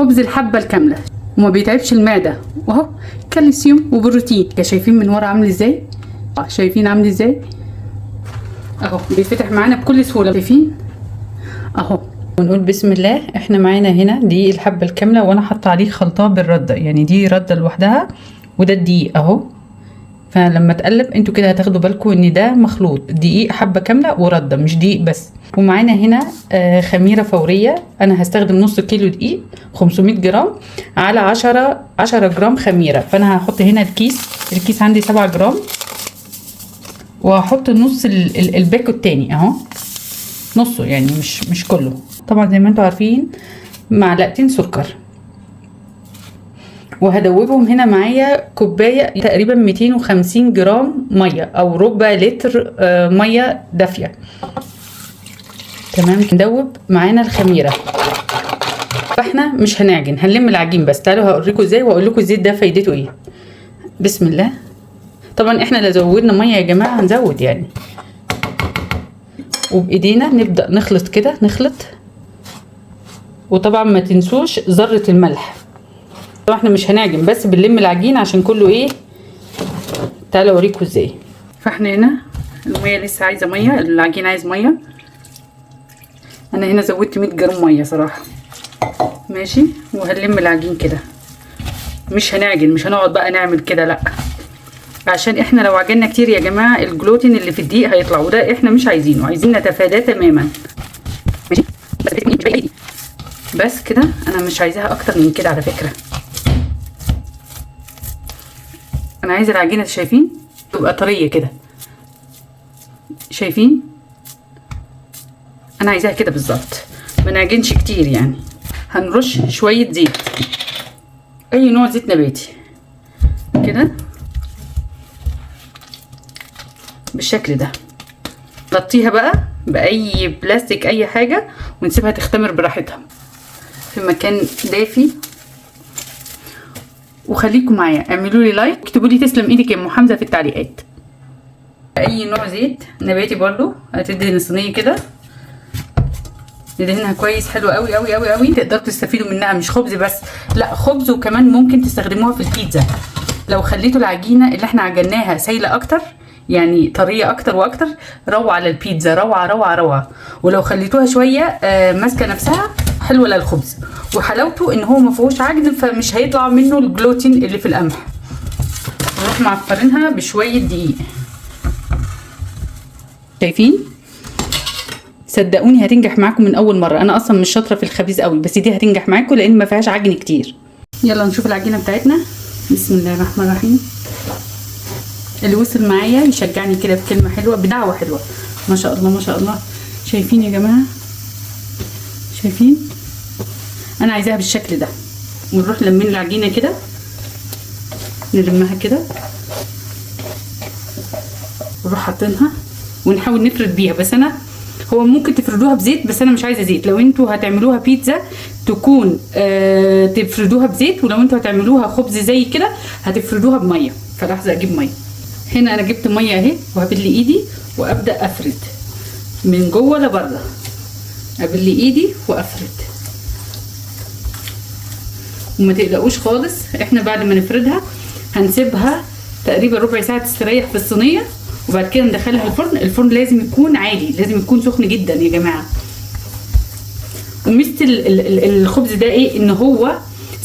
خبز الحبه الكامله وما بيتعبش المعده، واهو كالسيوم وبروتين. شايفين من ورا عامل ازاي؟ شايفين عامل ازاي؟ اهو بيتفتح معانا بكل سهوله، شايفين اهو. ونقول بسم الله. احنا معانا هنا دي الحبه الكامله، وانا حاطه عليه خلطه بالرده، يعني دي رده لوحدها وده الدقيق اهو. فلما تقلب انتوا كده هتاخدوا بالكم ان ده مخلوط دقيق حبه كامله ورده، مش دقيق بس. ومعانا هنا خميره فوريه. انا هستخدم نص كيلو دقيق 500 جرام على 10 جرام خميره. فانا هحط هنا الكيس عندي 7 جرام، وهحط نص الباكو التاني اهو، نصه يعني مش كله. طبعا زي ما انتوا عارفين معلقتين سكر. وهدوبهم هنا معايا كوبايه تقريبا 250 جرام ميه او ربع لتر ميه دافيه. تمام. ندوب معانا الخميره. فاحنا مش هنعجن، هنلم العجين بس. تعالوا هوريكم ازاي واقول لكم الزيت ده فايدته ايه. بسم الله. طبعا احنا لو زودنا ميه يا جماعه هنزود يعني. وبايدينا نبدا نخلط كده، نخلط. وطبعا ما تنسوش ذره الملح. طبعا احنا مش هنعجن بس بنلم العجين عشان كله ايه. تعالوا اوريكم ازاي. فاحنا هنا الميه لسه عايزه ميه، العجين عايز ميه. انا هنا زودت 100 جرام ميه صراحه. ماشي. وهنلم العجين كده، مش هنعجن، مش هنقعد بقى نعمل كده، لا، عشان احنا لو عجننا كتير يا جماعه الجلوتين اللي في الدقيق هيطلع، وده احنا مش عايزينه، عايزين نتفاداه تماما. ماشي. بس كده. انا مش عايزاها اكتر من كده على فكره. انا عايزه العجينه شايفين تبقى طريه كده، شايفين؟ انا عايزاها كده بالظبط، ما نعجنش كتير يعني. هنرش شويه زيت، اي نوع زيت نباتي كده بالشكل ده. نغطيها بقى باي بلاستيك اي حاجه ونسيبها تختمر براحتها في مكان دافي. وخليكم معايا، اعملوا لي لايك، اكتبوا لي تسلم ايدك يا ام حمزه في التعليقات. اي نوع زيت نباتي برضو هتدهن الصينيه كده، ندهنها كويس حلو قوي قوي قوي قوي. تقدروا تستفيدوا منها، مش خبز بس، لا خبز وكمان ممكن تستخدموها في البيتزا. لو خليتوا العجينه اللي احنا عجناها سايله اكتر، يعني طريه اكتر واكتر، روعه للبيتزا، روعه روعه روعه. ولو خليتوها شويه ماسكه نفسها، حلوه للخبز. وحلاوته ان هو ما فيهوش عجن، فمش هيطلع منه الجلوتين اللي في القمح. نروح معفرينها بشويه دقيق. شايفين؟ صدقوني هتنجح معاكم من اول مره. انا اصلا مش شاطره في الخبيز قوي، بس دي هتنجح معاكم لان ما فيهاش عجن كتير. يلا نشوف العجينه بتاعتنا. بسم الله الرحمن الرحيم. اللي وصل معايا يشجعني كده بكلمه حلوه، بدعوه حلوه. ما شاء الله ما شاء الله. شايفين يا جماعه؟ شايفين؟ انا عايزاها بالشكل ده. ونروح لمين العجينه كده، نلمها كده ونروح حاطينها ونحاول نفرد بيها. بس انا هو ممكن تفردوها بزيت، بس انا مش عايزه زيت. لو انتوا هتعملوها بيتزا تكون تفردوها بزيت، ولو انتوا هتعملوها خبز زي كده هتفردوها بميه. فلحظه اجيب ميه. هنا انا جبت ميه اهي، وهبل ايدي وابدا افرد من جوه لبره. ابل ايدي وافرد. وما تقلقوش خالص، احنا بعد ما نفردها هنسيبها تقريبا ربع ساعه تستريح في الصينيه، وبعد كده ندخلها الفرن. الفرن لازم يكون عالي، لازم يكون سخن جدا يا جماعه. وميزه الخبز ده ايه؟ ان هو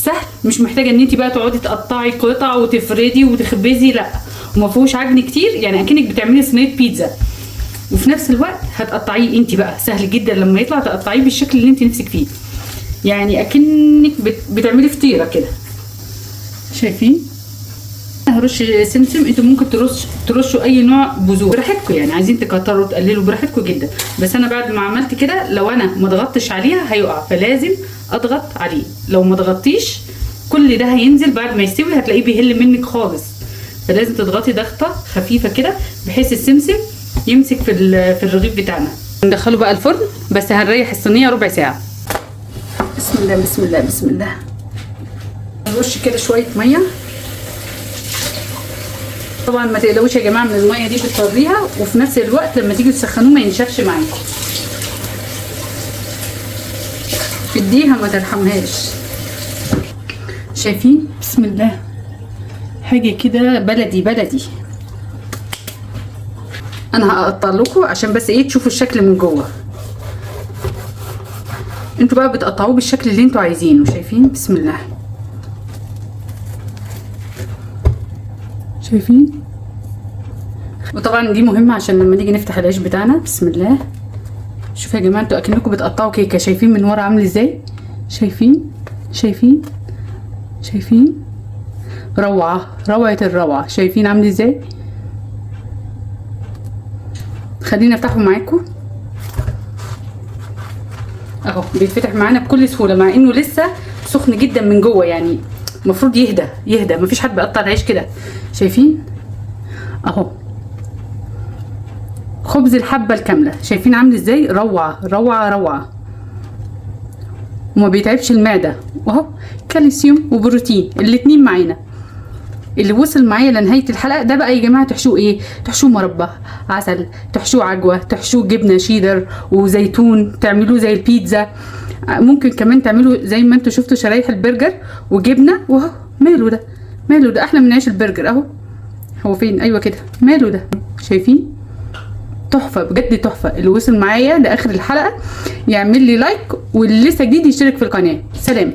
سهل، مش محتاجه ان انت بقى تقعدي تقطعي قطع وتفردي وتخبزي، لا. وما فيهوش عجن كتير، يعني اكنك بتعملي صينيه بيتزا. وفي نفس الوقت هتقطعيه انت بقى سهل جدا، لما يطلع تقطعيه بالشكل اللي انت نفسك فيه، يعني اكنك بتعملي فطيره كده. شايفين؟ هرش سمسم. انتوا ممكن ترشوا اي نوع بذور براحتكم، يعني عايزين تكتروا تقللوا براحتكم جدا. بس انا بعد ما عملت كده، لو انا ما ضغطتش عليها هيقع، فلازم اضغط عليه. لو ما ضغطتيش كل ده هينزل بعد ما يستوي، هتلاقيه بيهل منك خالص. فلازم تضغطي ضغطه خفيفه كده بحيث السمسم يمسك في الرغيف بتاعنا. ندخله بقى الفرن، بس هنريح الصينيه ربع ساعه. بسم الله بسم الله بسم الله. نرش كده شويه ميه. طبعا ما تقلقوش يا جماعه من الميه دي، بتطريها، وفي نفس الوقت لما تيجوا تسخنوه ما ينشفش معاكم. اديها ما ترحمهاش. شايفين؟ بسم الله، حاجه كده بلدي بلدي. انا هقطع لكم عشان بس ايه تشوفوا الشكل من جوه. انتوا بقى بتقطعوه بالشكل اللي انتوا عايزينه. شايفين؟ بسم الله، شايفين؟ وطبعا دي مهمه عشان لما نيجي نفتح العيش بتاعنا. بسم الله، شوفوا يا جماعه انتوا اكنكم بتقطعوا كيكه. شايفين من ورا عامل ازاي؟ شايفين؟ شايفين؟ شايفين؟ روعه، روعه الروعه. شايفين عامل ازاي؟ خليني افتحه معاكم اهو. بيتفتح معانا بكل سهوله مع انه لسه سخن جدا من جوه، يعني المفروض يهدى يهدى. مفيش حد بيقطع العيش كده. شايفين اهو خبز الحبه الكامله. شايفين عامل ازاي؟ روعه روعه روعه، وما بيتعبش المعده، واهو كالسيوم وبروتين الاتنين معانا. اللي وصل معايا لنهايه الحلقه ده بقى يا جماعه تحشوه ايه؟ تحشوه مربى عسل، تحشوه عجوه، تحشوه جبنه شيدر وزيتون، تعملوه زي البيتزا. ممكن كمان تعملوا زي ما انتوا شفتوا شرايح البرجر وجبنه، واهو ماله ده؟ ماله ده؟ احلى من عيش البرجر اهو. هو فين؟ ايوه كده، ماله ده؟ شايفين؟ تحفه بجد تحفه. اللي وصل معايا لاخر الحلقه يعمل لي لايك، واللي لسه جديد يشترك في القناه. سلام.